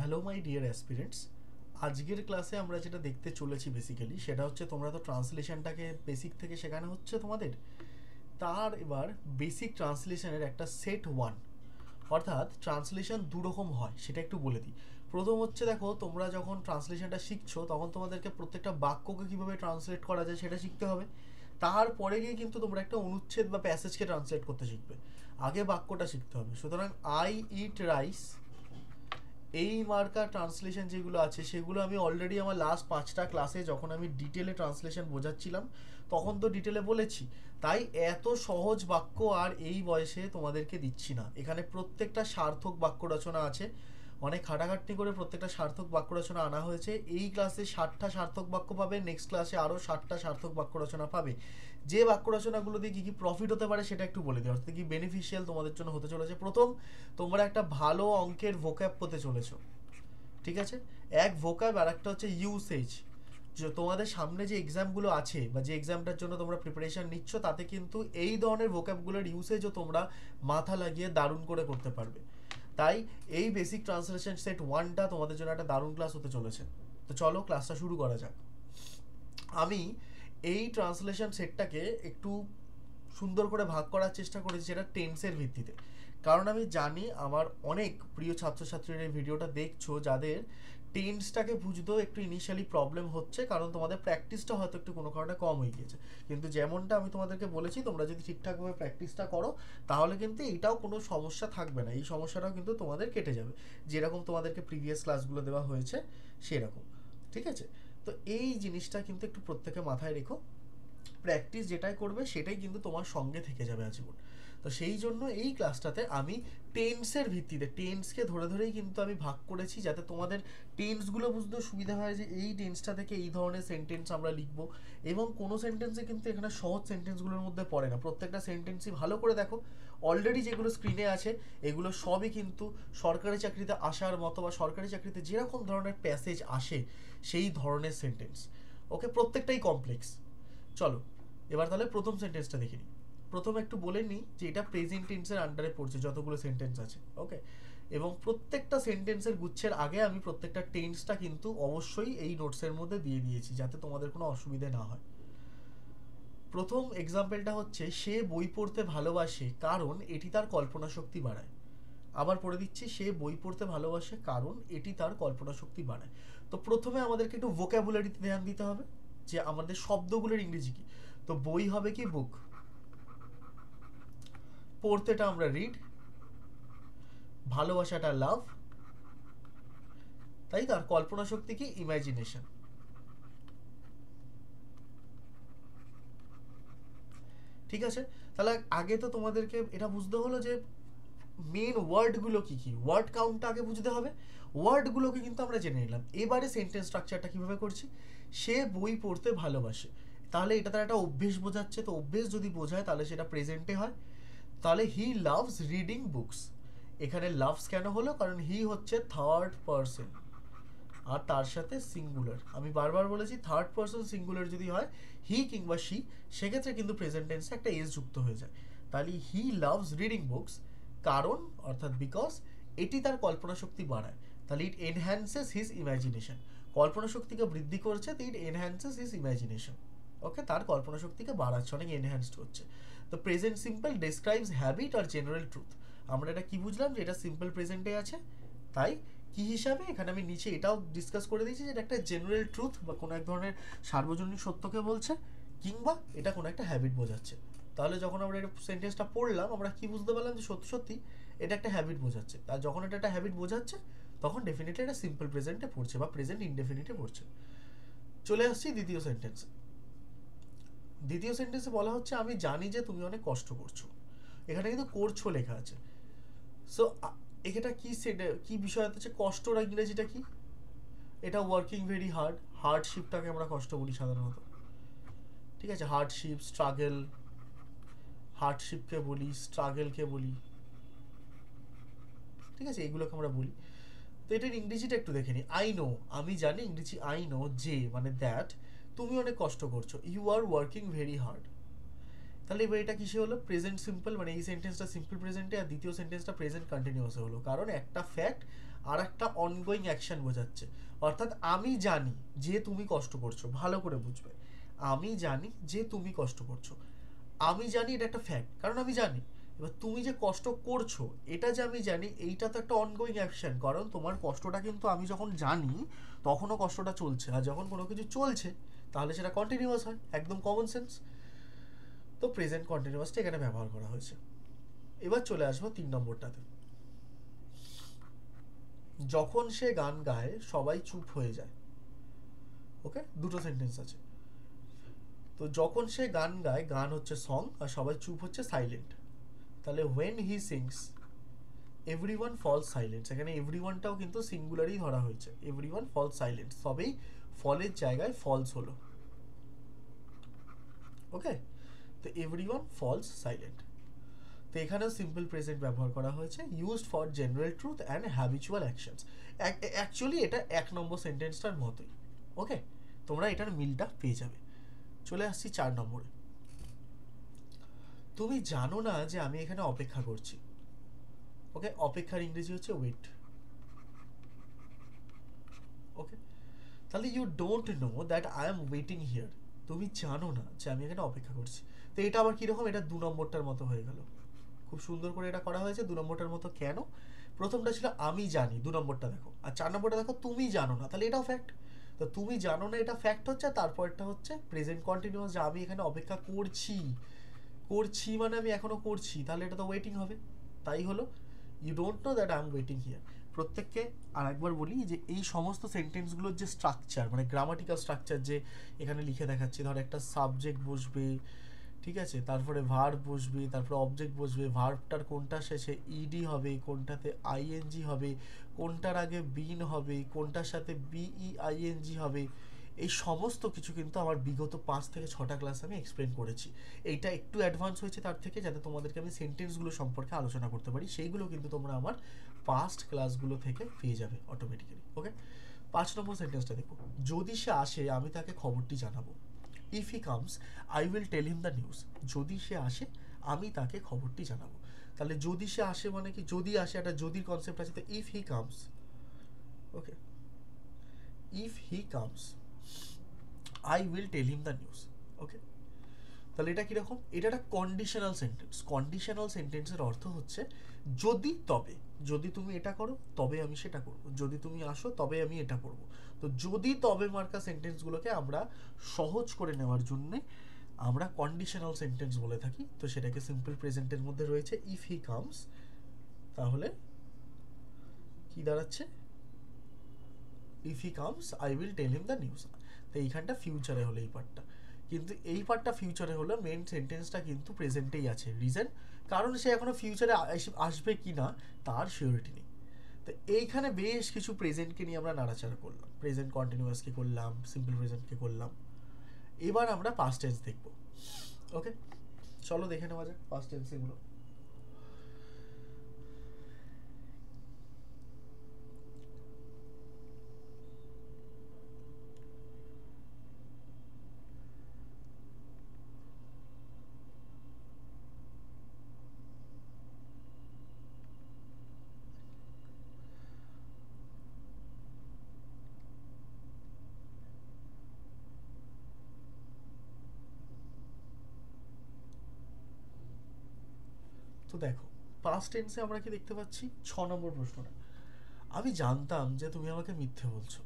Hello my dear aspirants, আজকের ক্লাসে আমরা যেটা দেখতে চলেছি বেসিক্যালি সেটা হচ্ছে তোমরা তো ট্রান্সলেশনটাকে বেসিক থেকে শেখানো হচ্ছে তোমাদের। তার এবার বেসিক ট্রান্সলেশনের একটা সেট ওয়ান, অর্থাৎ ট্রান্সলেশন দুরকম হয় সেটা একটু বলে দিই। প্রথম হচ্ছে দেখো, তোমরা যখন ট্রান্সলেশনটা শিখছো তখন তোমাদেরকে প্রত্যেকটা বাক্যকে কীভাবে ট্রান্সলেট করা যায় সেটা শিখতে হবে। তারপরে গিয়ে কিন্তু তোমরা একটা অনুচ্ছেদ বা প্যাসেজকে ট্রান্সলেট করতে শিখবে। আগে বাক্যটা শিখতে হবে। সুতরাং আই ইট রাইস, এই মার্কা ট্রান্সলেশন যেগুলো আছে সেগুলো আমি অলরেডি আমার লাস্ট 5টা ক্লাসে যখন আমি ডিটেলে ট্রান্সলেশন বোঝাচ্ছিলাম তখন তো ডিটেলে বলেছি। তাই এত সহজ বাক্য আর এই বয়সে তোমাদেরকে দিচ্ছি না। এখানে প্রত্যেকটা সার্থক বাক্য রচনা আছে, অনেক খাটাখাটনি করে প্রত্যেকটা সার্থক বাক্য রচনা আনা হয়েছে। এই ক্লাসে 60টা সার্থক বাক্য পাবে, নেক্সট ক্লাসে আরও 60টা সার্থক বাক্য রচনা পাবে। যে বাক্য রচনাগুলো দিয়ে কী কী প্রফিট হতে পারে সেটা একটু বলে দিই, অর্থাৎ কি বেনিফিশিয়াল তোমাদের জন্য হতে চলেছে। প্রথম, তোমরা একটা ভালো অঙ্কের ভোক্যাব পেতে চলেছো, ঠিক আছে? এক ভোক্যাব আর একটা হচ্ছে ইউসেজ। যে তোমাদের সামনে যে এক্সামগুলো আছে বা যে এক্সামটার জন্য তোমরা প্রিপারেশন নিচ্ছ তাতে কিন্তু এই ধরনের ভোক্যাবগুলোর ইউসেজও তোমরা মাথা লাগিয়ে দারুণ করে করতে পারবে। তাই এই বেসিক ট্রান্সলেশন সেট ওয়ানটা তোমাদের জন্য একটা দারুণ ক্লাস হতে চলেছে। তো চলো ক্লাসটা শুরু করা যাক। আমি এই ট্রান্সলেশন সেটটাকে একটু সুন্দর করে ভাগ করার চেষ্টা করেছি, যেটা টেন্সের ভিত্তিতে। কারণ আমি জানি আমার অনেক প্রিয় ছাত্রছাত্রীরা এই ভিডিওটা দেখছো যাদের টেন্সটাকে বুঝতেও একটু ইনিশিয়ালি প্রবলেম হচ্ছে, কারণ তোমাদের প্র্যাকটিসটা হয়তো একটু কোনো কারণে কম হয়ে গিয়েছে। কিন্তু যেমনটা আমি তোমাদেরকে বলেছি, তোমরা যদি ঠিকঠাকভাবে প্র্যাকটিসটা করো তাহলে কিন্তু এইটাও কোনো সমস্যা থাকবে না। এই সমস্যাটাও কিন্তু তোমাদের কেটে যাবে, যেরকম তোমাদেরকে প্রিভিয়াস ক্লাসগুলো দেওয়া হয়েছে সেরকম। ঠিক আছে? তো এই জিনিসটা কিন্তু একটু প্রত্যেকে মাথায় রেখো। প্র্যাকটিস যেটাই করবে সেটাই কিন্তু তোমার সঙ্গে থেকে যাবে আজীবন। তো সেই জন্য এই ক্লাসটাতে আমি টেন্সের ভিত্তিতে টেন্সকে ধরে ধরেই কিন্তু আমি ভাগ করেছি, যাতে তোমাদের টেন্সগুলো বুঝতেও সুবিধা হয় যে এই টেন্সটা থেকে এই ধরনের সেন্টেন্স আমরা লিখবো। এবং কোনো সেন্টেন্সে কিন্তু এখানে সহজ সেন্টেন্সগুলোর মধ্যে পড়ে না, প্রত্যেকটা সেন্টেন্সই ভালো করে দেখো। অলরেডি যেগুলো স্ক্রিনে আছে এগুলো সবই কিন্তু সরকারি চাকরিতে আসার মতো বা সরকারি চাকরিতে যেরকম ধরনের প্যাসেজ আসে সেই ধরনের সেন্টেন্স। ওকে, প্রত্যেকটাই কমপ্লেক্স। চলো এবার তাহলে প্রথম সেন্টেন্সটা দেখে নিই। প্রথমে একটু বলে নিই যে এটা প্রেজেন্ট টেন্সের আন্ডারে পড়ছে যতগুলো সেন্টেন্স আছে। ওকে, এবং প্রত্যেকটা সেন্টেন্সের গুচ্ছের আগে আমি প্রত্যেকটা টেন্সটা কিন্তু অবশ্যই এই নোটসের মধ্যে দিয়ে দিয়েছি, যাতে তোমাদের কোনো অসুবিধে না হয়। প্রথম এক্সাম্পলটা হচ্ছে, সে বই পড়তে ভালোবাসে কারণ এটি তার কল্পনা শক্তি বাড়ায়। আবার পড়ে দিচ্ছি, সে বই পড়তে ভালোবাসে কারণ এটি তার কল্পনা শক্তি বাড়ায়। তো প্রথমে আমাদেরকে একটু ভোক্যাবুলারিতে ধ্যান দিতে হবে যে আমাদের শব্দগুলোর ইংরেজি কি। তো বই হবে কি বুক, পড়তেটা আমরা রিড, ভালোবাসাটা লাভ, তাই তার কল্পনা শক্তি কি ইমাজিনেশন। ঠিক আছে, তাহলে আগে তো তোমাদেরকে এটা বুঝতে হলো যে মেন ওয়ার্ডগুলো কি কি, ওয়ার্ড কাউন্টটা আগে বুঝতে হবে। ওয়ার্ডগুলোকে কিন্তু আমরা জেনে নিলাম। এবারে সেন্টেন্স স্ট্রাকচারটা কিভাবে করছি, সে বই পড়তে ভালোবাসে, তাহলে এটা তার একটা অভ্যেস বোঝাচ্ছে। তো অভ্যেস যদি বোঝায় তাহলে সেটা প্রেজেন্টে হয়। তাহলে হি লাভস রিডিং বুকস। এখানে লাভস কেন হলো, কারণ হি হচ্ছে থার্ড পারসন আর তার সাথে সিঙ্গুলার। আমি বারবার বলেছি থার্ড পারসন সিঙ্গুলার যদি হয় হি কিংবা শি, সেক্ষেত্রে কিন্তু প্রেজেন্ট টেন্সে একটা এস যুক্ত হয়ে যায়। তাহলে হি লাভস রিডিং বুকস কারণ অর্থাৎ বিকজ এটি তার কল্পনা শক্তি বাড়ায়। তাহলে ইট এনহ্যান্সেস হিজ ইমাজিনেশন। কল্পনা শক্তিকে বৃদ্ধি করছে, তো ইট এনহ্যান্সেস হিজ ইমাজিনেশন। ওকে, তার কল্পনা শক্তিকে বাড়াচ্ছে, অনেক এনহ্যান্সড হচ্ছে। তো প্রেজেন্ট সিম্পল ডেসক্রাইবস হ্যাবিট আর জেনারেল ট্রুথ। আমরা এটা কি বুঝলাম যে এটা সিম্পল প্রেজেন্টে আছে, তাই কি হিসাবে এখানে আমি নিচে এটাও ডিসকাস করে দিয়েছি যে এটা একটা জেনারেল ট্রুথ বা কোনো এক ধরনের সার্বজনীন সত্যকে বলছে, কিংবা এটা কোনো একটা হ্যাবিট বোঝাচ্ছে। তাহলে যখন আমরা এটা সেন্টেন্সটা পড়লাম আমরা কি বুঝতে পারলাম যে সত্যি সত্যি এটা একটা হ্যাবিট বোঝাচ্ছে। আর যখন এটা একটা হ্যাবিট বোঝাচ্ছে তখন ডেফিনেটলি এটা সিম্পল প্রেজেন্টে পড়ছে বা প্রেজেন্ট ইনডেফিনিটে পড়ছে। চলে আসছি দ্বিতীয় সেন্টেন্সে। দ্বিতীয় সেন্টেন্সে বলা হচ্ছে, আমি জানি যে তুমি অনেক কষ্ট করছো। এখানে কিন্তু করছো লেখা আছে। সো এটা কি সেটা কি বিষয় হচ্ছে, কষ্টর ইংরেজিটা কি? এটা ওয়ার্কিং ভেরি হার্ড। হার্ডশিপটাকে আমরা কষ্ট বলি সাধারণত। ঠিক আছে, হার্ডশিপ, স্ট্রাগল, হার্ডশিপকে বলি, স্ট্রাগলকে বলি। ঠিক আছে, এইগুলোকে আমরা বলি। তো এটার ইংরেজিটা একটু দেখে নিই। আই নো, আমি জানি ইংরেজি আই নো যে মানে দ্যাট তুমি অনেক কষ্ট করছো, you are working very hard. তাহলে এবার এটা কিসে হলো, প্রেজেন্ট সিম্পল, মানে এই সেন্টেন্সটা সিম্পল প্রেজেন্টে আর দ্বিতীয় সেন্টেন্সটা প্রেজেন্ট কন্টিনিউয়াসে হলো, কারণ একটা ফ্যাক্ট আর একটা অনগোয়িং অ্যাকশন বোঝাচ্ছে। অর্থাৎ আমি জানি যে তুমি কষ্ট করছো, ভালো করে বুঝবে, আমি জানি যে তুমি কষ্ট করছো, আমি জানি এটা একটা ফ্যাক্ট, কারণ আমি জানি। এবার তুমি যে কষ্ট করছো এটা যে আমি জানি, এইটা তো একটা অনগোয়িং অ্যাকশন, কারণ তোমার কষ্টটা কিন্তু আমি যখন জানি তখনও কষ্টটা চলছে, আর যখন কোনো কিছু চলছে তাহলে সেটা কন্টিনিউয়াস হয়, একদম কমন সেন্স। তো প্রেজেন্ট কন্টিনিউয়াসটা এখানে ব্যবহার করা হয়েছে। এবার চলে আসবো 3 নম্বরটাতে। যখন সে গান গায় সবাই চুপ হয়ে যায়। ওকে, দুটো সেন্টেন্স আছে। তো যখন সে গান গায়, গান হচ্ছে সং, আর সবাই চুপ হচ্ছে সাইলেন্ট। তাহলে when he sings everyone falls silent, এখানে এভরিওয়ানটাও কিন্তু সিঙ্গুলারই ধরা হয়েছে, everyone falls silent, সবেই ফলের জায়গায় ফলস হলো। ওকে, তো everyone falls silent। তো এখানেও সিম্পল প্রেজেন্ট ব্যবহার করা হয়েছে, used for general truth and habitual actions. Actually এটা 1 নম্বর সেন্টেন্সটার মতোই। ওকে, তোমরা এটার মিলটা পেয়ে যাবে। চলে আসছি 4 নম্বরে। তুমি জানো না যে আমি এখানে অপেক্ষা করছি। ওকে, অপেক্ষার ইংরেজি হচ্ছে ওয়েট। ওকে, তাহলে you don't know that I am waiting here, তুমি জানো না যে আমি এখানে অপেক্ষা করছি। তো এটা আবার কীরকম, এটা 2 নম্বরটার মতো হয়ে গেল। খুব সুন্দর করে এটা করা হয়েছে 2 নম্বরটার মতো। কেন? প্রথমটা ছিল আমি জানি, 2 নম্বরটা দেখো, আর 4 নম্বরটা দেখো তুমি জানো না, তাহলে এটাও ফ্যাক্ট। তো তুমি জানো না এটা ফ্যাক্ট হচ্ছে, তারপরটা হচ্ছে প্রেজেন্ট কন্টিনিউয়াস, যে আমি এখানে অপেক্ষা করছি, করছি মানে আমি এখনো করছি, তাহলে এটা তো ওয়েটিং হবে। তাই হলো you don't know that I am waiting here. প্রত্যেককে আর একবার বলি যে এই সমস্ত সেন্টেন্সগুলোর যে স্ট্রাকচার, মানে গ্রামাটিক্যাল স্ট্রাকচার যে এখানে লিখে দেখাচ্ছি, ধর একটা সাবজেক্ট বসবে, ঠিক আছে, তারপরে ভার্ব বসবে, তারপরে অবজেক্ট বসবে, ভার্বটার কোনটা শেষে ইডি হবে, কোনটাতে আইএনজি হবে, কোনটার আগে বিন হবে, কোনটার সাথে বিইআইএনজি হবে, এই সমস্ত কিছু কিন্তু আমার বিগত 5 থেকে 6টা ক্লাস আমি এক্সপ্লেন করেছি। এইটা একটু অ্যাডভান্স হয়েছে তার থেকে, যাতে তোমাদেরকে আমি সেন্টেন্সগুলো সম্পর্কে আলোচনা করতে পারি, সেইগুলো কিন্তু তোমরা আমার পাস্ট ক্লাসগুলো থেকে পেয়ে যাবে অটোমেটিক্যালি। ওকে, 5 নম্বর সেন্টেন্সটা দেখো। যদি সে আসে আমি তাকে খবরটি জানাবো। If he comes I will tell him the news. যদি সে আসে আমি তাকে খবরটি জানাবো। তাহলে যদি সে আসে মানে কি, যদি আসে, একটা যদির কনসেপ্ট আছে। তো if he comes, okay, if he comes I will tell him the news. Okay, তাহলে এটা কীরকম, এটা একটা কন্ডিশনাল সেন্টেন্স। কন্ডিশনাল সেন্টেন্সের অর্থ হচ্ছে যদি তবে, যদি তুমি এটা করো তবে আমি সেটা করব, যদি তুমি আসো তবে আমি এটা করব। তো যদি তবে মার্কা সেন্টেন্সগুলোকে আমরা সহজ করে নেওয়ার জন্য আমরা কন্ডিশনাল সেন্টেন্স বলে থাকি। তো সেটাকে সিম্পল প্রেজেন্টের মধ্যে রয়েছে ইফ হি কামস, তাহলে কি দাঁড়াচ্ছে, if he comes I will tell him the news. তো এইখানটা ফিউচারে হলো এই পার্টটা, কিন্তু এই পার্টটা ফিউচারে হলো, মেন সেন্টেন্সটা কিন্তু প্রেজেন্টেই আছে। রিজন, কারণ সে এখনো ফিউচারে আসবে কি না তার সিওরিটি নেই। তো এইখানে বেশ কিছু প্রেজেন্টকে নিয়ে আমরা নাড়াচাড়া করলাম, প্রেজেন্ট কন্টিনিউয়াসকে করলাম, সিম্পল প্রেজেন্টকে করলাম। এবার আমরা পাস্ট টেন্স দেখব। ওকে, চলো দেখে নেওয়া যাক পাস্ট টেন্স এগুলো। তো দেখো পাস্ট টেন্সে আমরা কি দেখতে পাচ্ছি, 6 নম্বর প্রশ্নটা, আমি জানতাম যে তুমি আমাকে মিথ্যে বলছো।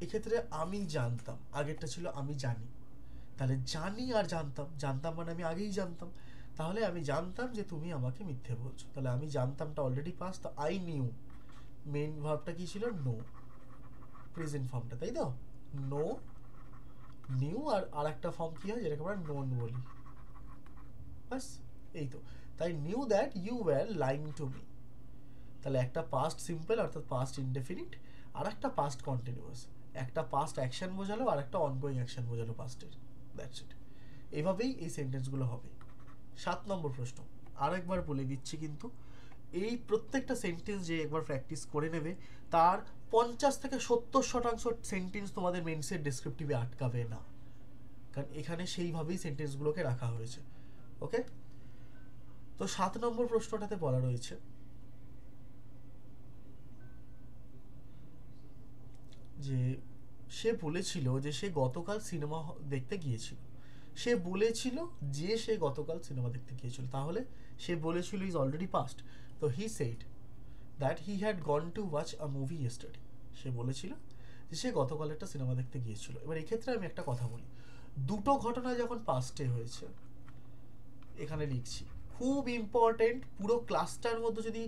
এক্ষেত্রে আমি জানতাম, আগেরটা ছিল আমি জানি। তাহলে জানি আর জানতাম, জানতাম মানে আমি আগেই জানতাম। তাহলে আমি জানতাম যে তুমি আমাকে মিথ্যে বলছো, তাহলে আমি জানতামটা অলরেডি পাস্ট। তো আই নিউ, মেন ভার্বটা কি ছিল, নো, প্রেজেন্ট ফর্মটা, তাই তো, নো নিউ, আর আরেকটা ফর্ম কি হয় যেটাকে আমরা নোন বলি, বাস এই তো। তাই knew that you were lying to me. তাহলে একটা পাস্ট সিম্পল অর্থাৎ পাস্ট ইনডেফিনিট, আর একটা পাস্ট কন্টিনিউয়াস, একটা পাস্ট অ্যাকশন বোঝালো আর একটা অনগোয়িং অ্যাকশন বোঝালো পাস্টের, দ্যাটস ইট। এইভাবেই এই সেন্টেন্সগুলো হবে। 7 নম্বর প্রশ্ন, আরেকবার বলে দিচ্ছি কিন্তু, এই প্রত্যেকটা সেন্টেন্স যে একবার প্র্যাকটিস করে নেবে তার 50 থেকে 70% সেন্টেন্স তোমাদের মেন্সের ডেসক্রিপটিভে আটকাবে না, কারণ এখানে সেইভাবেই সেন্টেন্সগুলোকে রাখা হয়েছে। ওকে, তো 7 নম্বর প্রশ্নটাতে বলা রয়েছে, যে সে বলেছিল যে সে গতকাল সিনেমা দেখতে গিয়েছিল, সে বলেছিল যে সে গতকাল সিনেমা দেখতে গিয়েছিল, তাহলে সে বলেছিল ইজ অলরেডি পাস্ট। তো he said that he had gone to watch a movie yesterday. সে বলেছিল যে সে গতকাল একটা সিনেমা দেখতে গিয়েছিল। এবার এক্ষেত্রে আমি একটা কথা বলি, দুটো ঘটনা যখন পাস্টে হয়েছে, এখানে লিখছি খুব ইম্পর্টেন্ট, পুরো ক্লাসটার মধ্যে যদি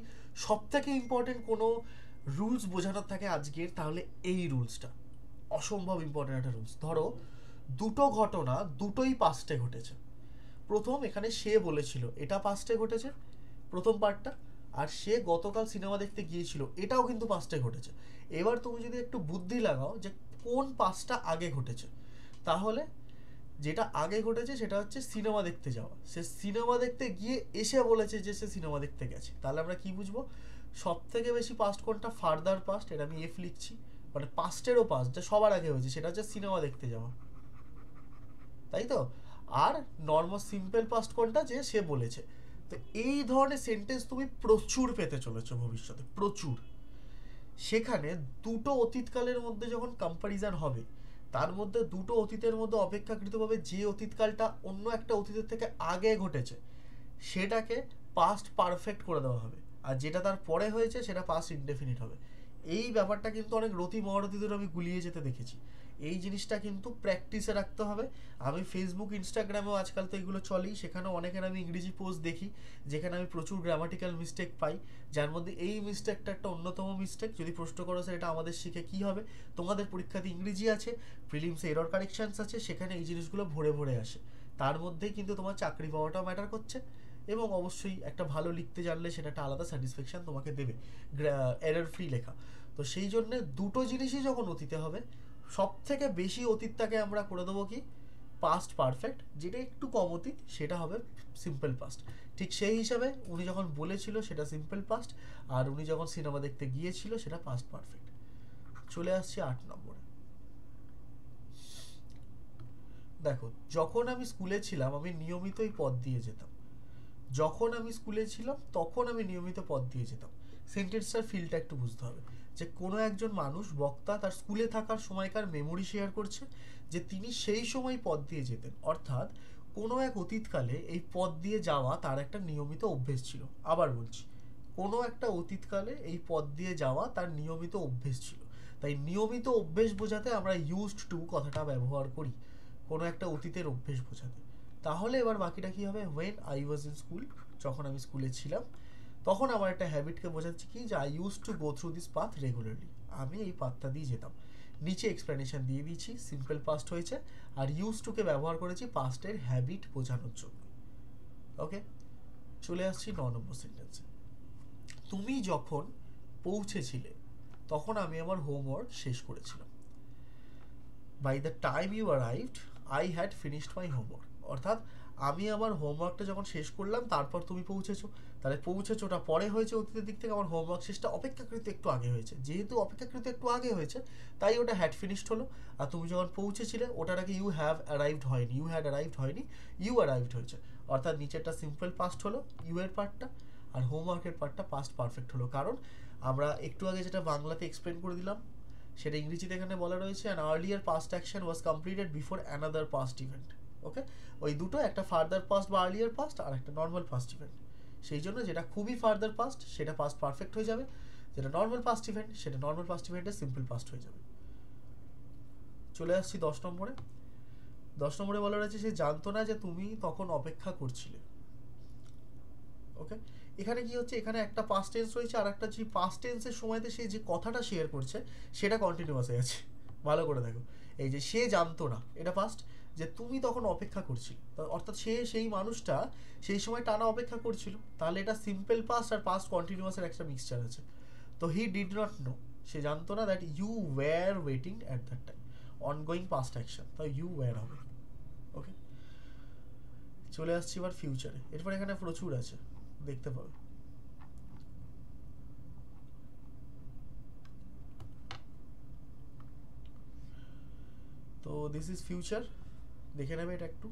সব থেকে ইম্পর্টেন্ট কোনো রুলস বোঝানোর থাকে আজকের, তাহলে এই রুলসটা অসম্ভব ইম্পর্টেন্ট একটা রুলস। ধরো দুটো ঘটনা দুটোই পাস্টে ঘটেছে। প্রথম এখানে সে বলেছিল এটা পাস্টে ঘটেছে প্রথম পার্টটা, আর সে গতকাল সিনেমা দেখতে গিয়েছিল এটাও কিন্তু পাস্টে ঘটেছে। এবার তুমি যদি একটু বুদ্ধি লাগাও যে কোন পাস্টটা আগে ঘটেছে, তাহলে যেটা আগে ঘটেছে সেটা হচ্ছে সিনেমা দেখতে যাওয়া। সে সিনেমা দেখতে গিয়ে এসে বলেছে যে সে সিনেমা দেখতে গেছে, তাহলে আমরা কি বুঝবো সব থেকে বেশি পাস্ট কোনটা? Further past. এটা আমি এফ লিখছি, মানে পাস্টেরও পাস্ট যা সবার আগে হয়েছে সেটা হচ্ছে সিনেমা দেখতে যাওয়া, তাই তো? আর নর্মাল সিম্পল পাস্ট কোনটা? যে সে বলেছে। তো এই ধরনের সেন্টেন্স তুমি প্রচুর পেতে চলেছো ভবিষ্যতে, প্রচুর। সেখানে দুটো অতীতকালের মধ্যে যখন কম্প্যারিজন হবে, তার মধ্যে দুটো অতীতের মধ্যে অপেক্ষাকৃতভাবে যে অতীতকালটা অন্য একটা অতীতের থেকে আগে ঘটেছে সেটাকে পাস্ট পারফেক্ট করে দেওয়া হবে, আর যেটা তার পরে হয়েছে সেটা পাস্ট ইনডেফিনিট হবে। এই ব্যাপারটা কিন্তু অনেক রতি মহারথীদের আমি গুলিয়ে যেতে দেখেছি। এই জিনিসটা কিন্তু প্র্যাকটিসে রাখতে হবে। আমি ফেসবুক ইনস্টাগ্রামেও আজকাল তো এগুলো চলেই, সেখানেও অনেকের আমি ইংরেজি পোস্ট দেখি যেখানে আমি প্রচুর গ্রামাটিক্যাল মিস্টেক পাই, যার মধ্যে এই মিস্টেকটা একটা অন্যতম মিস্টেক। যদি প্রশ্ন করো স্যার এটা আমাদের শিখে কী হবে, তোমাদের পরীক্ষাতে ইংরেজি আছে, প্রিলিমসে এরর কারেকশানস আছে, সেখানে এই জিনিসগুলো ভরে ভরে আসে। তার মধ্যেই কিন্তু তোমার চাকরি পাওয়াটাও ম্যাটার করছে, এবং অবশ্যই একটা ভালো লিখতে জানলে সেটা একটা আলাদা স্যাটিসফ্যাকশান তোমাকে দেবে, এরর ফ্রি লেখা। তো সেই জন্যে দুটো জিনিসই যখন অতীতে হবে, সব থেকে বেশি অতীতটাকে আমরা করে দেবো কি পাস্ট পারফেক্ট, যেটা একটু কম অতীত সেটা হবে সিম্পল পাস্ট। ঠিক সেই হিসাবে উনি যখন বলেছিল সেটা সিম্পল পাস্ট, আর উনি যখন সিনেমা দেখতে গিয়েছিল সেটা পাস্ট পারফেক্ট। চলে আসছি 8 নম্বরে। দেখো, যখন আমি স্কুলে ছিলাম আমি নিয়মিত এই পথ দিয়ে যেতাম। যখন আমি স্কুলে ছিলাম তখন আমি নিয়মিত পথ দিয়ে যেতাম। সেন্টেন্সটার ফিলটা একটু বুঝতে হবে, যে কোনো একজন মানুষ বক্তা তার স্কুলে থাকার সময়কার মেমোরি শেয়ার করছে, যে তিনি সেই সময় পথ দিয়ে যেতেন, অর্থাৎ কোনো এক অতীতকালে এই পথ দিয়ে যাওয়া তার একটা নিয়মিত অভ্যেস ছিল। আবার বলছি, কোনো একটা অতীতকালে এই পথ দিয়ে যাওয়া তার নিয়মিত অভ্যেস ছিল। তাই নিয়মিত অভ্যেস বোঝাতে আমরা ইউজড টু কথাটা ব্যবহার করি, কোনো একটা অতীতের অভ্যেস বোঝাতে। তাহলে এবার বাকিটা কি হবে? When I was in school, যখন আমি স্কুলে ছিলাম তখন আমার একটা হ্যাবিটকে বোঝাচ্ছি কি, যে I use to go through this path regularly, আমি এই পাথটা দিয়ে যেতাম। নিচে এক্সপ্লেনেশন দিয়ে দিয়েছি, সিম্পল পাস্ট হয়েছে, আর ইউজ টুকে ব্যবহার করেছি পাস্টের হ্যাবিট বোঝানোর জন্য। ওকে, চলে আসছি 9 নম্বর সেন্টেন্সে। তুমি যখন পৌঁছেছিলে তখন আমি আমার হোমওয়ার্ক শেষ করেছিলাম। By the time you arrived I had finished my homework, অর্থাৎ আমি আমার হোমওয়ার্কটা যখন শেষ করলাম তারপর তুমি পৌঁছেছো। তাহলে পৌঁছেছোটা পরে হয়েছে অতীতের দিক থেকে, আমার হোমওয়ার্ক শেষটা অপেক্ষাকৃত একটু আগে হয়েছে। যেহেতু অপেক্ষাকৃত একটু আগে হয়েছে তাই ওটা হ্যাড ফিনিশড হলো। আর তুমি যখন পৌঁছেছিলে ওটার আগে ইউ হ্যাভ অ্যারাইভড হয়নি, ইউ হ্যাড অ্যারাইভড হয়নি, ইউ অ্যারাইভড হয়েছে। অর্থাৎ নিচেরটা সিম্পল পাস্ট হলো ইউ এর পার্টটা, আর হোমওয়ার্কের পার্টটা পাস্ট পারফেক্ট হলো। কারণ আমরা একটু আগে যেটা বাংলাতে এক্সপ্লেন করে দিলাম সেটা ইংরেজিতে এখানে বলা রয়েছে an earlier past action was completed before another past event. Okay, ওই দুটো, একটা ফার্দার পাস্ট বা আর্লিয়ার পাস্ট, আর একটা নর্মাল পাস্ট ইভেন্ট। সেই জন্য যেটা খুবই ফার্দার পাস্ট সেটা পাস্ট পারফেক্ট হয়ে যাবে, যেটা নর্মাল পাস্ট ইভেন্ট সেটা নর্মাল পাস্ট ইভেন্টের সিম্পল পাস্ট হয়ে যাবে। চলে আসছি 10 নম্বরে। 10 নম্বরে বলা রয়েছে সে জানতো না যে তুমি তখন অপেক্ষা করছিলে। ওকে, এখানে কি হচ্ছে, এখানে একটা পাস্ট টেন্স রয়েছে, আর একটা যে পাস্ট টেন্সের সময়তে সে যে কথাটা শেয়ার করছে সেটা কন্টিনিউয়াস হয়ে আছে। ভালো করে দেখো, এই যে সে জানতো না এটা পাস্ট, যে তুমি তখন অপেক্ষা করছিলে, অর্থাৎ সে সেই মানুষটা সেই সময় টানা অপেক্ষা করছিল। তাহলে এটা সিম্পল পাস্ট আর পাস্ট কন্টিনিউয়াসের একটা মিক্সচার আছে। তো হি ডিড নট নো, সে জানতো না that you were waiting at that time, ongoing past action, তাই ইউ ওয়্যার হবে। ওকে, চলে আসছি এবার ফিউচারে। এরপর এখানে প্রচুর আছে, দেখতে পাবে। তো দিস ইজ ফিউচার, দেখে নেবে এটা একটু।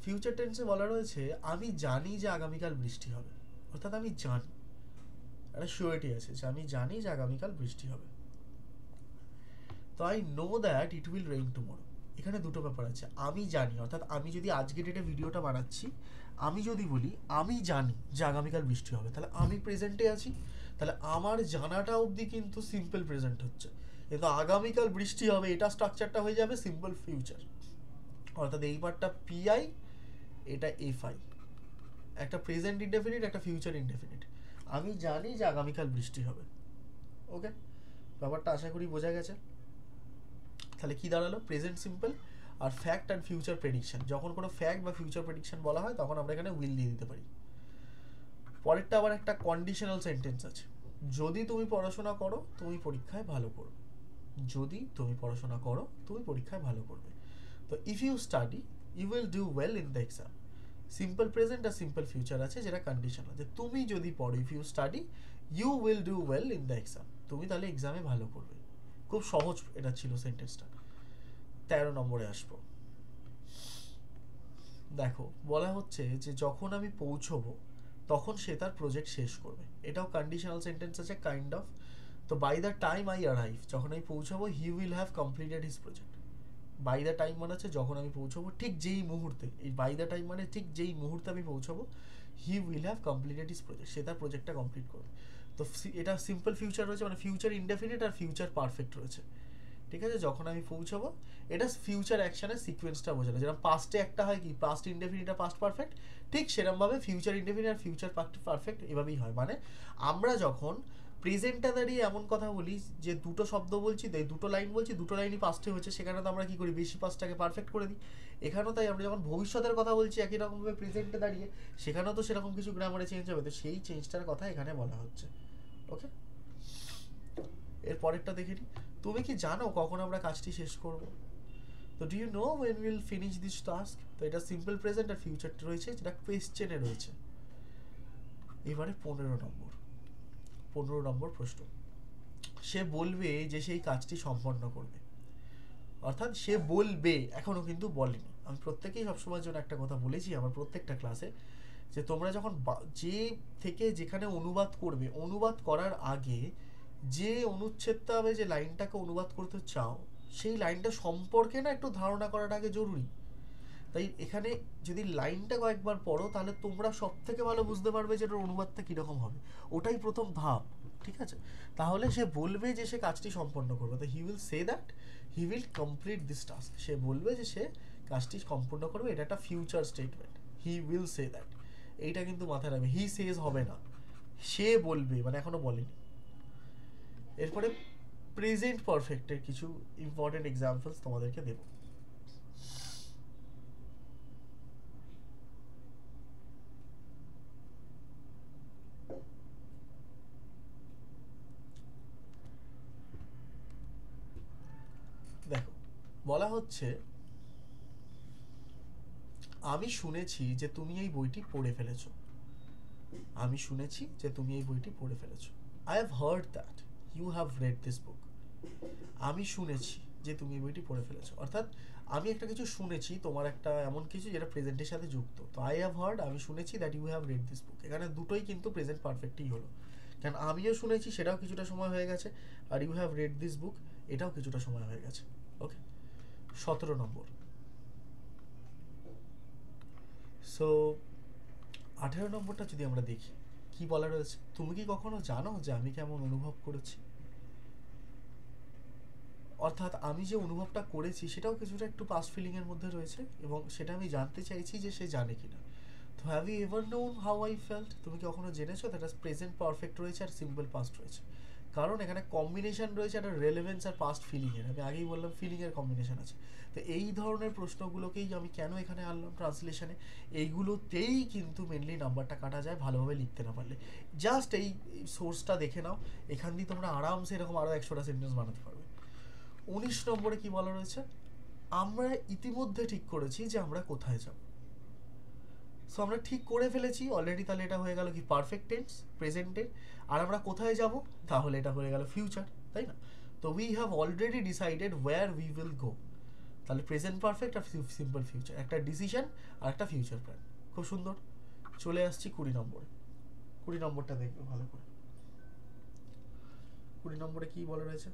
ফিউচার টেন্সে বলা রয়েছে আমি জানি যে আগামীকাল বৃষ্টি হবে, অর্থাৎ আমি জানি। একটা শিওরিটি আছে যে আমি জানি যে আগামীকাল বৃষ্টি হবে। তো I know that it will rain tomorrow. এখানে দুটো ব্যাপার আছে, আমি জানি, অর্থাৎ আমি যদি আজকে ডেটে ভিডিওটা বানাচ্ছি, আমি যদি বলি আমি জানি যে আগামীকাল বৃষ্টি হবে, তাহলে আমি প্রেজেন্টে আছি, তাহলে আমার জানাটা অবধি কিন্তু সিম্পল প্রেজেন্ট হচ্ছে, কিন্তু আগামীকাল বৃষ্টি হবে এটা স্ট্রাকচারটা হয়ে যাবে সিম্পল ফিউচার। অর্থাৎ এই পার্টটা পিআই, এটা এফআই, একটা প্রেজেন্ট ইনডেফিনিট, একটা ফিউচার ইনডেফিনিট। আমি জানি যে আগামীকাল বৃষ্টি হবে। ওকে, ব্যাপারটা আশা করি বোঝা গেছে। তাহলে কি দাঁড়ালো, প্রেজেন্ট সিম্পল আর ফ্যাক্ট অ্যান্ড ফিউচার প্রেডিকশন। যখন কোনো ফ্যাক্ট বা ফিউচার প্রেডিকশন বলা হয় তখন আমরা এখানে উইল দিয়ে দিতে পারি। পরেরটা আবার একটা কন্ডিশনাল সেন্টেন্স আছে, যদি তুমি পড়াশোনা করো তুমি পরীক্ষায় ভালো করবে। যদি তুমি পড়াশোনা করো তুমি পরীক্ষায় ভালো করবে। তো if you study you will do well in the exam. Simple present আর সিম্পল ফিউচার আছে যেটা কন্ডিশনাল, যে তুমি যদি পড়ো, if you study you will do well in the exam, তুমি তাহলে এক্সামে ভালো করবে। খুব সহজ এটা ছিল সেন্টেন্সটা। 13 নম্বরে আসবো। দেখো বলা হচ্ছে যে যখন আমি পৌঁছবো তখন সে তার প্রজেক্ট শেষ করবে। এটাও কন্ডিশনাল সেন্টেন্স আছে কাইন্ড অফ। তো by the time I arrive, যখন আমি পৌঁছাবো, he will have completed his project. By the time মানে হচ্ছে যখন আমি পৌঁছবো, ঠিক যেই মুহূর্তে, এই বাই দ্য টাইম মানে ঠিক যেই মুহূর্তে আমি পৌঁছবো, he will have completed his project, সে তার প্রজেক্টটা কমপ্লিট করবে। তো এটা সিম্পল ফিউচার রয়েছে, মানে ফিউচার ইনডেফিনিট আর ফিউচার পারফেক্ট রয়েছে। ঠিক আছে, যখন আমি পৌঁছাবো, এটা ফিউচার অ্যাকশনের সিকোয়েন্সটা বোঝানো, যেরকম পাস্টে একটা হয় কি পাস্ট ইনডেফিনিট আর পাস্ট পারফেক্ট, ঠিক সেরকমভাবে ফিউচার ইনডেফিনিট আর ফিউচার পারফেক্ট এভাবেই হয়। মানে আমরা যখন প্রেজেন্টটা দাঁড়িয়ে এমন কথা বলি যে দুটো শব্দ বলছি, দুটো লাইন বলছি, দুটো লাইনই পাস্টে হচ্ছে, সেখানে তো আমরা কি করি, বেশি পাস্টটাকে পারফেক্ট করে দিই। এখানেও তাই, আমরা যখন ভবিষ্যতের কথা বলছি একই রকমভাবে প্রেজেন্টে দাঁড়িয়ে, সেখানেও তো সেরকম কিছু গ্রামারে চেঞ্জ হবে, তো সেই চেঞ্জটার কথা এখানে বলা হচ্ছে। ওকে, এর পরেরটা দেখে নিই। তুমি কি জানো কখন আমরা কাজটি শেষ করব? তো do you know when will finish this task? তো এটা সিম্পল প্রেজেন্ট আর ফিউচার রয়েছে, যেটা কোয়েশ্চেনে রয়েছে। এবারে 15 নম্বর প্রশ্ন। সে বলবে যে সেই কাজটি সম্পন্ন করবে, অর্থাৎ সে বলবে, এখনো কিন্তু বলেনি। আমি প্রত্যেকেই সবসময়ের জন্য একটা কথা বলেছি আমার প্রত্যেকটা ক্লাসে, যে তোমরা যখন যে থেকে যেখানে অনুবাদ করবে, অনুবাদ করার আগে যে অনুচ্ছেদটা হবে, যে লাইনটাকে অনুবাদ করতে চাও, সেই লাইনটা সম্পর্কে না একটু ধারণা করাটা আগে জরুরি। তাই এখানে যদি লাইনটা কয়েকবার পড়ো, তাহলে তোমরা সব থেকে ভালো বুঝতে পারবে যে এটার অনুবাদটা কীরকম হবে। ওটাই প্রথম ধাপ, ঠিক আছে? তাহলে সে বলবে যে সে কাজটি সম্পন্ন করবে, তো he will say that he will complete this task. সে বলবে যে সে কাজটি সম্পূর্ণ করবে, এটা একটা future statement. He will say that, এইটা কিন্তু মাথায় রাখবে। হি সেজ হবে না, সে বলবে, মানে এখনো বলেনি। এরপরে প্রেজেন্ট পারফেক্টের কিছু ইম্পর্টেন্ট এক্সাম্পলস তোমাদেরকে দেব। দেখো বলা হচ্ছে, আমি শুনেছি যে তুমি এই বইটি পড়ে ফেলেছো। আমি শুনেছি যে তুমি এই বইটি পড়ে ফেলেছো। I have heard that you have read this book. আমি শুনেছি যে তুমি এই বইটি পড়ে ফেলেছো, অর্থাৎ আমি একটা কিছু শুনেছি, তোমার একটা এমন কিছু যেটা প্রেজেন্টের সাথে যুক্ত। তো আই হ্যাভ হার্ড, আমি শুনেছি, that you have read this book, এখানে দুটোই কিন্তু প্রেজেন্ট পারফেক্টই হলো, কারণ আমিও শুনেছি সেটাও কিছুটা সময় হয়ে গেছে, আর you have read this book এটাও কিছুটা সময় হয়ে গেছে। ওকে, 17 নম্বর। সো 18 নম্বরটা যদি আমরা দেখি, কি বলা রয়েছে, তুমি কি কখনো জানো যে আমি কেমন অনুভব করেছি? অর্থাৎ আমি যে অনুভবটা করেছি সেটাও কিছুটা একটু পাস্ট ফিলিং এর মধ্যে রয়েছে, এবং সেটা আমি জানতে চাইছি যে সে জানে কিনা। তো have you ever known how I felt? তুমি কি কখনো জেনেছো? দ্যাট ইজ প্রেজেন্ট পারফেক্ট রয়েছে আর সিম্পল পাস্ট রয়েছে, কারণ এখানে কম্বিনেশন রয়েছে একটা রেলেভেন্স আর পাস্ট ফিলিংয়ের। আমি আগেই বললাম ফিলিংয়ের কম্বিনেশন আছে। তো এই ধরনের প্রশ্নগুলোকেই আমি কেন এখানে আনলাম ট্রান্সলেশনে, এইগুলোতেই কিন্তু মেনলি নাম্বারটা কাটা যায় ভালোভাবে লিখতে না পারলে। জাস্ট এই সোর্সটা দেখে নাও, এখান দিয়ে তোমরা আরামসে এরকম আরও 100টা সেন্টেন্স বানাতে পারবে। 19 নম্বরে কি বলা রয়েছে, আমরা ইতিমধ্যে ঠিক করেছি যে আমরা কোথায় যাব। সো আমরা ঠিক করে ফেলেছি অলরেডি, তাহলে এটা হয়ে গেল কি পারফেক্ট টেন্স প্রেজেন্টের। আর আমরা কোথায় যাব, তাহলে এটা হয়ে গেল ফিউচার, তাই না? তো we have already decided where we will go, তাহলে প্রেজেন্ট পারফেক্ট আর সিম্পল ফিউচার, একটা ডিসিশন আর একটা ফিউচার প্ল্যান। খুব সুন্দর। চলে আসছি 20 নম্বরে। 20 নম্বরটা দেখবে ভালো করে। 20 নম্বরে কি বলা রয়েছে?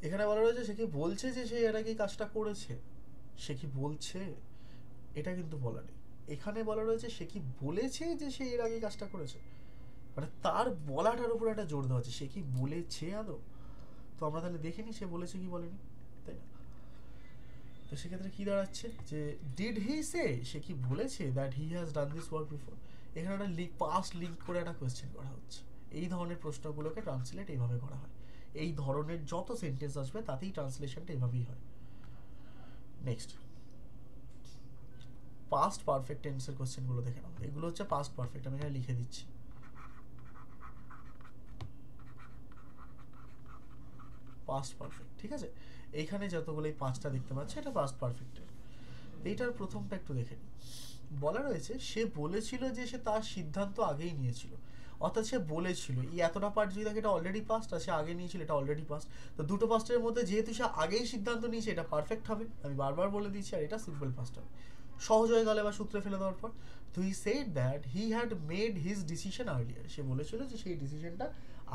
এখানে বলা রয়েছে সে কি বলছে যে সে এর আগে কাজটা করেছে, সে কি বলছে, এটা কিন্তু বলা নেই। এখানে বলা রয়েছে সে কি বলেছে যে সে এর আগে কাজটা করেছে, মানে তার বলাটার উপর একটা জোর দেওয়া আছে, সে কি বলেছে আদৌ। তো আমরা তাহলে দেখিনি সে বলেছে কি বলেনি, তাই না? তো সেক্ষেত্রে কি দাঁড়াচ্ছে যে ডিড হি সে, সে কি বলেছে that he has done this work before. এখানে একটা পাস্ট লিঙ্ক করে একটা কোয়েশ্চেন করা হচ্ছে। এই ধরনের প্রশ্নগুলোকে ট্রান্সলেট এইভাবে করা হয়, এই ধরনের যত সেন্টেন্স আসবে তাতেই ট্রান্সলেশনটা এইভাবেই হয়। নেক্সট, পাস্ট পারফেক্ট টেন্সের কোশ্চেনগুলো দেখে নাও। এগুলো হচ্ছে পাস্ট পারফেক্ট, আমি এখানে লিখে দিচ্ছি। পাস্ট পারফেক্ট, ঠিক আছে? এইখানে যতগুলো এই 5টা দেখতে পাচ্ছ এটা পাস্ট পারফেক্টের। এইটার প্রথমটা একটু দেখে নিই। বলা রয়েছে সে বলেছিল যে সে তার সিদ্ধান্ত আগেই নিয়েছিল, অর্থাৎ সে বলেছিল, এই এতটা পার্ট যদি থাকে এটা অলরেডি পাস্ট, আর সে আগে নিয়েছিল এটা অলরেডি পাস্ট। তো দুটো পাস্টের মধ্যে যেহেতু সে আগেই সিদ্ধান্ত নিয়েছে এটা পারফেক্ট হবে, আমি বারবার বলে দিচ্ছি, আর এটা সিম্পল পাস্ট হবে। সহজ হয়ে গেলে বা সূত্রে ফেলে দেওয়ার পর, তো he said that he had made his decision earlier, সে বলেছিল যে সেই ডিসিশনটা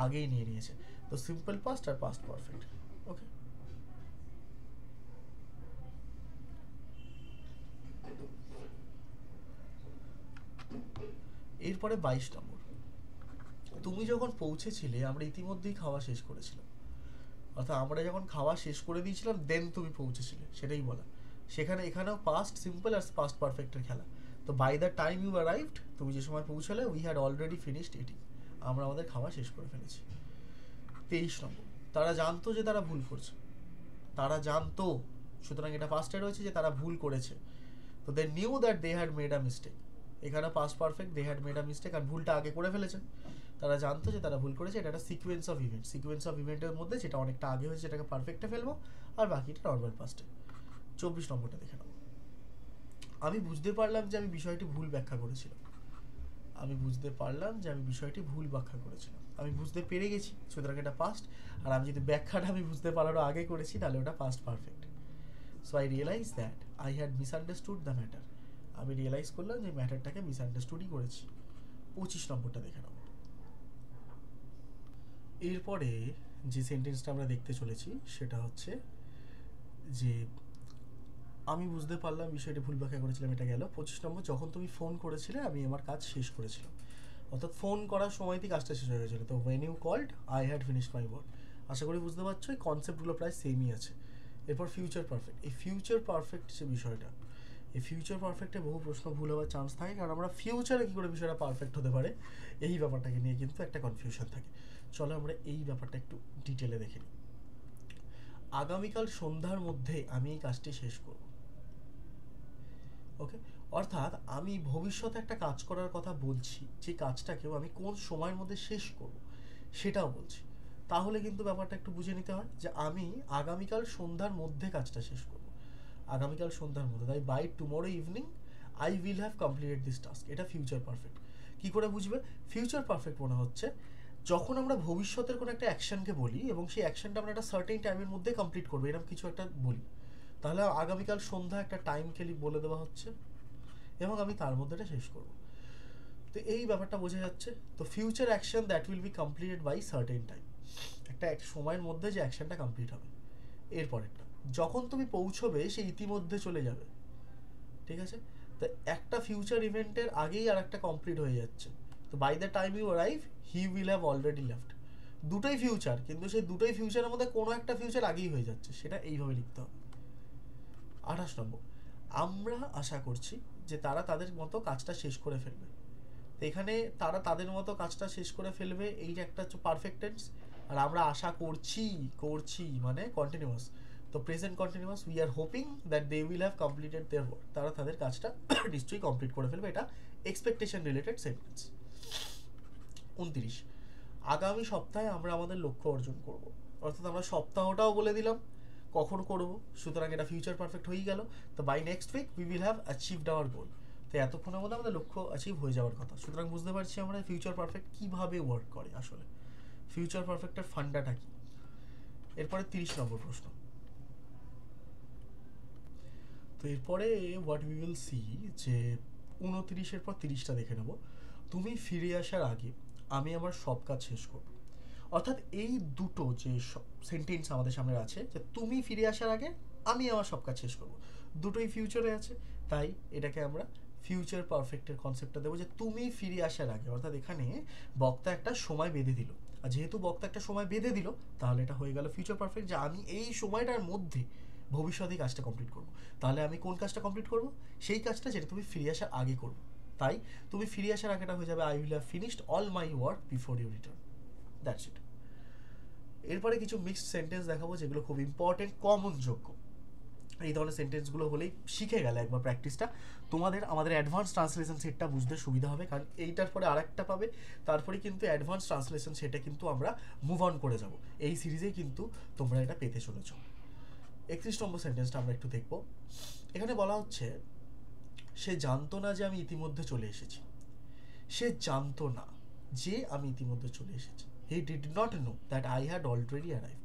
আগেই নিয়ে নিয়েছে। তো সিম্পল পাস্ট আর পাস্ট পারফেক্ট। ওকে, এরপরে 22 নম্বর, তুমি যখন পৌঁছেছিলে আমরা ইতিমধ্যেই খাওয়া শেষ করেছিলাম, অর্থাৎ আমরা যখন খাওয়া শেষ করে দিয়েছিলাম দেন তুমি পৌঁছেছিলে, সেটাই বলা। সেখানে এখানেও পাস্ট সিম্পল আর পাস্ট পারফেক্টের খেলা। তো by the time you arrived, তুমি যে সময় পৌঁছালে, we had already finished eating, আমরা আমাদের খাওয়া শেষ করে ফেলেছি। 23 নম্বর, তারা জানতো যে তারা ভুল করছে, তারা জানতো, সুতরাং এটা পাস্টে রয়েছে যে তারা ভুল করেছে। তো they knew that they had made a mistake, এখানে past perfect, they had made a mistake, আর ভুলটা আগে করে ফেলেছে। তারা জানতো যে তারা ভুল করেছে, এটা একটা sequence of event, sequence of ইভেন্টের মধ্যে যেটা অনেকটা আগে হয়েছে সেটাকে পারফেক্টে ফেলবো, আর বাকিটা নর্মাল পাস্টে। 24 নম্বরটা দেখে নেবো। আমি বুঝতে পারলাম যে আমি বিষয়টি ভুল ব্যাখ্যা করেছিলাম, আমি বুঝতে পারলাম যে আমি বিষয়টি ভুল ব্যাখ্যা করেছিলাম, আমি বুঝতে পেরে গেছি, সুতরাং এটা পাস্ট। আর আমি যদি ব্যাখ্যাটা আমি বুঝতে পারারও আগে করেছি তাহলে ওটা past perfect. So I realize that I had misunderstood the matter, আমি রিয়েলাইজ করলাম যে ম্যাটারটাকে মিসআন্ডারস্টুডই করেছি। 25 নম্বরটা দেখে নেবো। এরপরে যে সেন্টেন্সটা আমরা দেখতে চলেছি সেটা হচ্ছে যে আমি বুঝতে পারলাম বিষয়টি ভুল ব্যাখ্যা করেছিলাম, এটা গেল। 25 নম্বর, যখন তুমি ফোন করেছিলে আমি আমার কাজ শেষ করেছিলাম, অর্থাৎ ফোন করার সময়তেই কাজটা শেষ হয়ে গেছিলো। তো when you called I had finished my work. আশা করি বুঝতে পারছো, এই কনসেপ্টগুলো প্রায় সেমই আছে। এরপর ফিউচার পারফেক্ট, এই ফিউচার পারফেক্ট যে বিষয়টা, এই ফিউচার পারফেক্টে বহু প্রশ্ন ভুল হওয়ার চান্স থাকে, কারণ আমরা ফিউচারে কী করে বিষয়টা পারফেক্ট হতে পারে এই ব্যাপারটাকে নিয়ে কিন্তু একটা কনফিউশন থাকে। চলো আমরা এই ব্যাপারটা একটু ডিটেলে দেখে নিই। আগামীকাল সন্ধ্যার মধ্যে আমি এই কাজটি শেষ করব। ওকে, অর্থাৎ আমি ভবিষ্যতে একটা কাজ করার কথা বলছি, যে কাজটাকেও আমি কোন সময়ের মধ্যে শেষ করব সেটাও বলছি। তাহলে কিন্তু ব্যাপারটা একটু বুঝে নিতে হয় যে আমি আগামীকাল সন্ধ্যার মধ্যে কাজটা শেষ করব, আগামীকাল সন্ধ্যার মধ্যে, তাই by tomorrow evening I will have completed this task, এটা ফিউচার পারফেক্ট। কী করে বুঝবে ফিউচার পারফেক্ট মনে হচ্ছে? যখন আমরা ভবিষ্যতের কোনো একটা অ্যাকশনকে বলি এবং সেই অ্যাকশনটা আমরা একটা সার্টেন টাইমের মধ্যে কমপ্লিট করবো, এরকম কিছু একটা বলি, তাহলে আগামীকাল সন্ধ্যা একটা টাইম খেলি বলে দেওয়া হচ্ছে এবং আমি তার মধ্যে এটা শেষ করব। তো এই ব্যাপারটা বোঝা যাচ্ছে। তো future action that will be completed by certain time, একটা সময়ের মধ্যে যে অ্যাকশনটা কমপ্লিট হবে। এরপরেরটা, যখন তুমি পৌঁছবে সে ইতিমধ্যে চলে যাবে, ঠিক আছে? তো একটা ফিউচার ইভেন্টের আগেই আর একটা কমপ্লিট হয়ে যাচ্ছে, তো by the time you arrive he will have already left. দুটোই ফিউচার, কিন্তু সেই দুটোই ফিউচারের মধ্যে কোনো একটা ফিউচার আগেই হয়ে যাচ্ছে, সেটা এইভাবে লিখতে হবে। 28 নম্বর, আমরা আশা করছি যে তারা তাদের মতো কাজটা শেষ করে ফেলবে। তো এখানে তারা তাদের মতো কাজটা শেষ করে ফেলবে, এই যে একটা হচ্ছে পারফেক্ট টেন্স, আর আমরা আশা করছি মানে কন্টিনিউয়াস, তো present continuous, we are hoping that they will have completed their work, তারা তাদের কাজটা নিশ্চয়ই কমপ্লিট করে ফেলবে, এটা এক্সপেকটেশন রিলেটেড সেন্টেন্স। 29, আগামী সপ্তাহে আমরা আমাদের লক্ষ্য অর্জন করব, অর্থাৎ আমরা সপ্তাহটাও বলে দিলাম কখন করব, সুতরাং এটা ফিউচার পারফেক্ট হয়ে গেল। তো by next week we will have achieved our goal, তো এতক্ষণের মধ্যে আমাদের লক্ষ্য অ্যাচিভ হয়ে যাওয়ার কথা। সুতরাং বুঝতে পারছি আমরা ফিউচার পারফেক্ট কীভাবে ওয়ার্ক করে, আসলে ফিউচার পারফেক্টের ফান্ডাটা কী। এরপরে 30 নম্বর প্রশ্ন। তো এরপরে হোয়াট উই উইল সি যে 29-এর পর 30টা দেখে নেব। তুমি ফিরে আসার আগে আমি আমার সব কাজ শেষ করব। অর্থাৎ এই দুটো যে সেন্টেন্স আমাদের সামনে আছে, যে তুমি ফিরে আসার আগে আমি আমার সব কাজ শেষ করব, দুটোই ফিউচারে আছে, তাই এটাকে আমরা ফিউচার পারফেক্টের কনসেপ্টটা দেবো যে তুমি ফিরে আসার আগে। অর্থাৎ এখানে বক্তা একটা সময় বেঁধে দিল, আর যেহেতু বক্তা একটা সময় বেঁধে দিল তাহলে এটা হয়ে গেল ফিউচার পারফেক্ট, যে আমি এই সময়টার মধ্যে ভবিষ্যতে কাজটা কমপ্লিট করব। তাহলে আমি কোন কাজটা কমপ্লিট করব? সেই কাজটা যেটা তুমি ফিরে আসার আগে করবে। তাই তুমি ফিরে আসার আগেটা হয়ে যাবে I will have finished all my work before you return. That's it. এরপরে কিছু মিক্সড সেন্টেন্স দেখাবো যেগুলো খুব ইম্পর্টেন্ট, কমন যোগ্য। এই ধরনের সেন্টেন্সগুলো হলেই শিখে গেলে একবার প্র্যাকটিসটা, তোমাদের আমাদের অ্যাডভান্স ট্রান্সলেশন সেটটা বুঝতে সুবিধা হবে, কারণ এইটার পরে আরেকটা পাবে, তারপরে কিন্তু অ্যাডভান্স ট্রান্সলেশন সেটে কিন্তু আমরা মুভ অন করে যাব। এই সিরিজেই কিন্তু তোমরা এটা পেতে চলেছ। 31 নম্বর সেন্টেন্সটা আমরা একটু দেখব। এখানে বলা হচ্ছে সে জানতো না যে আমি ইতিমধ্যে চলে এসেছি। সে জানতো না যে আমি ইতিমধ্যে চলে এসেছি। হি did not no that I had already arrived.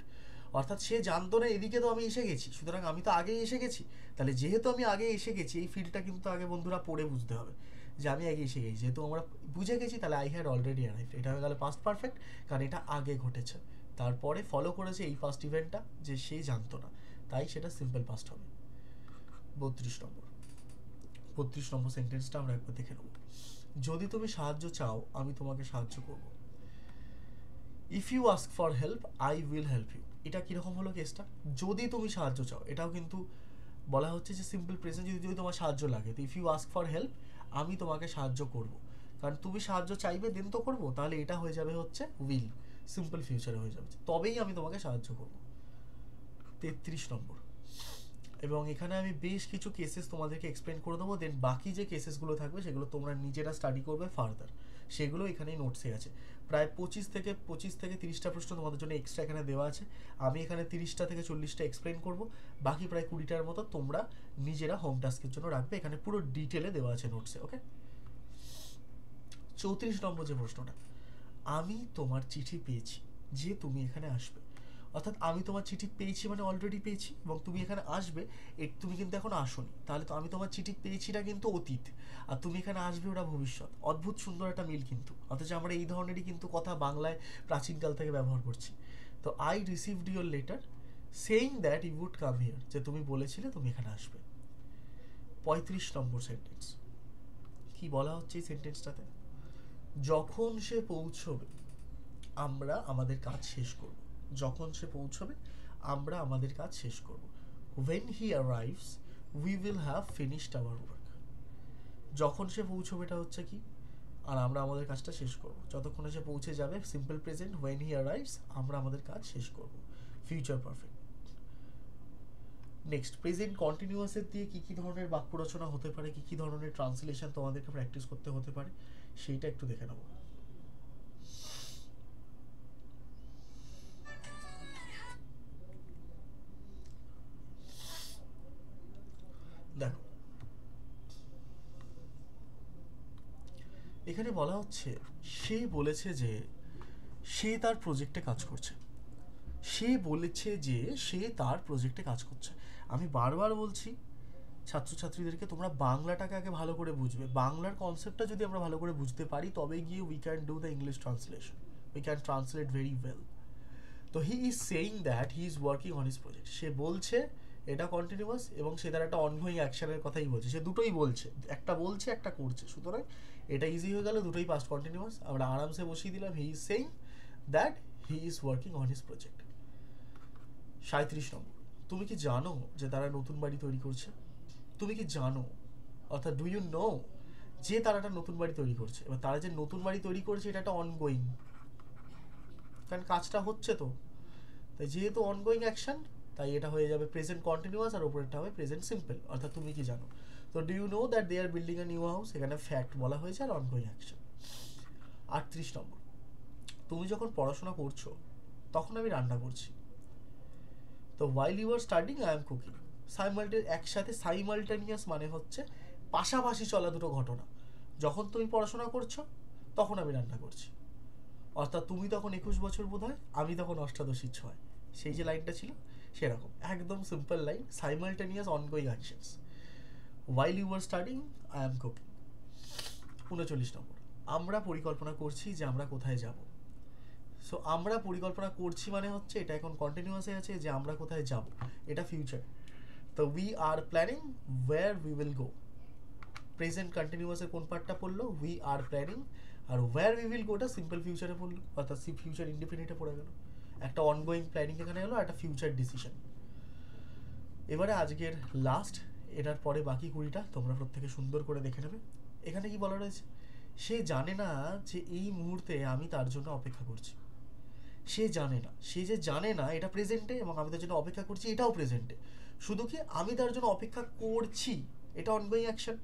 অর্থাৎ সে জানতো না এদিকে তো আমি এসে গেছি, সুতরাং আমি তো আগেই এসে গেছি। তাহলে যেহেতু আমি আগে এসে গেছি, এই ফিল্ডটা কিন্তু আগে বন্ধুরা পড়ে বুঝতে হবে যে আমি আগে এসে গেছি। যেহেতু আমরা বুঝে গেছি তাহলে আই হ্যাড অলরেডি অ্যারাইভড, এটা হয়ে গেল পাস্ট পারফেক্ট, কারণ এটা আগে ঘটেছে। তারপরে ফলো করেছে এই ফার্স্ট ইভেন্টটা যে সে জানতো না, তাই সেটা সিম্পল পাস্ট হবে। 32 নম্বর সেন্টেন্সটা আমরা একবার দেখে নেব। যদি তুমি সাহায্য চাও আমি তোমাকে সাহায্য করব। If you ask for help I will help you. এটা কীরকম হলো কেসটা? যদি তুমি সাহায্য চাও, এটাও কিন্তু বলা হচ্ছে যে সিম্পল প্রেজেন্ট, যদি তোমার সাহায্য লাগে, তো if you ask for help আমি তোমাকে সাহায্য করব। কারণ তুমি সাহায্য চাইবে দেন তো করবো, তাহলে এটা হয়ে যাবে হচ্ছে উইল, সিম্পল ফিউচারে হয়ে যাবে, তবেই আমি তোমাকে সাহায্য করব। 33 নম্বর, এবং এখানে আমি বেশ কিছু কেসেস তোমাদেরকে এক্সপ্লেন করে দেবো, দেন বাকি যে কেসেসগুলো থাকবে সেগুলো তোমরা নিজেরা স্টাডি করবে ফার্দার, সেগুলো এখানেই নোটসে আছে। প্রায় 25 থেকে 30টা প্রশ্ন তোমাদের জন্য এক্সট্রা এখানে দেওয়া আছে। আমি এখানে 30টা থেকে 40টা এক্সপ্লেন করব, বাকি প্রায় 20টার মতো তোমরা নিজেরা হোম টাস্কের জন্য রাখবে, এখানে পুরো ডিটেলে দেওয়া আছে নোটসে। ওকে, 34 নম্বর যে প্রশ্নটা, আমি তোমার চিঠি পেয়েছি যে তুমি এখানে আসবে। অর্থাৎ আমি তোমার চিঠি পেয়েছি মানে অলরেডি পেয়েছি, এবং তুমি এখানে আসবে, তুমি কিন্তু এখন আসোনি, তাহলে তো আমি তোমার চিঠি পেয়েছিটা কিন্তু অতীত, আর তুমি এখানে আসবে ওটা ভবিষ্যৎ। অদ্ভুত সুন্দর একটা মিল কিন্তু, অথচ আমরা এই ধরনেরই কিন্তু কথা বাংলায় প্রাচীনকাল থেকে ব্যবহার করছি। তো I received your letter saying that you would come here, যে তুমি বলেছিলে তুমি এখানে আসবে। 35 নম্বর সেন্টেন্স, কি বলা হচ্ছে এই সেন্টেন্সটাতে? যখন সে পৌঁছবে আমরা আমাদের কাজ শেষ করব। যখন সে পৌঁছবে আমরা আমাদের কাজ শেষ করব। When he arrives we will have finished our work. যখন সে পৌঁছবে এটা হচ্ছে কি, আর আমরা আমাদের কাজটা শেষ করব। যতক্ষণে সে পৌঁছে যাবে simple present, when he arrives আমরা আমাদের কাজ শেষ করব, ফিউচার পারফেক্ট। নেক্সট, প্রেজেন্ট কন্টিনিউয়াসের দিয়ে কি কি ধরনের বাক্য রচনা হতে পারে, কি কি ধরনের ট্রান্সলেশন তোমাদেরকে প্র্যাকটিস করতে হতে পারে, সেইটা একটু দেখে নেব। দেখো, এখানে বলা হচ্ছে সে বলেছে যে সে তার প্রজেক্টে কাজ করছে। সে বলেছে যে সে তার প্রজেক্টে কাজ করছে। আমি বারবার বলছি ছাত্রছাত্রীদেরকে, তোমরা বাংলাটাকে আগে ভালো করে বুঝবে। বাংলার কনসেপ্টটা যদি আমরা ভালো করে বুঝতে পারি তবে গিয়ে we can do the English translation, we can translate very well. তো he is saying that he is working on his project. সে বলছে, এটা কন্টিনিউয়াস, এবং সে তার একটা অনগোয়িং অ্যাকশনের কথাই বলছে, সে দুটোই বলছে, একটা বলছে একটা করছে, সুতরাং এটা ইজি হয়ে গেল, দুটোই পাস্ট কন্টিনিউয়াস। আমরা আরামসে বসিয়ে দিলাম হি is saying that he is working on his project. 37 নম্বর, তুমি কি জানো যে তারা নতুন বাড়ি তৈরি করছে? তুমি কি জানো, অর্থাৎ ডু ইউ নো যে তারা একটা নতুন বাড়ি তৈরি করছে। এবার তারা যে নতুন বাড়ি তৈরি করছে এটা একটা অনগোয়িং, কারণ কাজটা হচ্ছে তো, তাই যেহেতু অনগোয়িং অ্যাকশন তাই এটা হয়ে যাবে প্রেজেন্ট কন্টিনিউয়াস, আর উপরেরটা হবে প্রেজেন্ট সিম্পল, অর্থাৎ তুমি কি জানো। তো do you know that they are building a new house, এখানে ফ্যাক্ট বলা হয়েছে আর অনগোয়িং অ্যাকশন। 38 নম্বর, তুমি যখন পড়াশোনা করছো তখন আমি রান্না করছি। তো while you are studying I am cooking. একসাথে সাইমালটেনিয়াস মানে হচ্ছে পাশাপাশি চলা দুটো ঘটনা। যখন তুমি পড়াশোনা করছো তখন আমি রান্না করছি, অর্থাৎ তুমি তখন 21 বছর বোধ হয়, আমি তখন অষ্টাদশী 6, সেই যে লাইনটা ছিল সেরকম একদম simple line, simultaneous ongoing actions. while you were studying I am cooking। 39 নম্বর, আমরা পরিকল্পনা করছি যে আমরা কোথায় যাব। সো আমরা পরিকল্পনা করছি মানে হচ্ছে এটা এখন কন্টিনিউয়াসে আছে যে আমরা কোথায় যাব, এটা ফিউচার। তো we are planning where we will go. Present কন্টিনিউয়াসের কোন পার্টটা পড়লো, উই আর প্ল্যানিং, আর ওয়্যার উই উইল গোটা সিম্পল ফিউচারে পড়লো, অর্থাৎ ফিউচার ইনডিফিনিটে পড়ে গেল। একটা অনগোয়িং প্ল্যানিং এখানে হলো, একটা ফিউচার ডিসিশন। এবারে আজকের লাস্ট, এটার পরে বাকি 20টা তোমরা প্রত্যেকে সুন্দর করে দেখে নেবে। এখানে কি বলা রয়েছে, সে জানে না যে এই মুহূর্তে আমি তার জন্য অপেক্ষা করছি। সে জানে না, সে যে জানে না এটা প্রেজেন্টে, এবং আমি তার জন্য অপেক্ষা করছি এটাও প্রেজেন্টে। শুধু কি আমি তার জন্য অপেক্ষা করছি, এটা অনগোয়িং অ্যাকশন।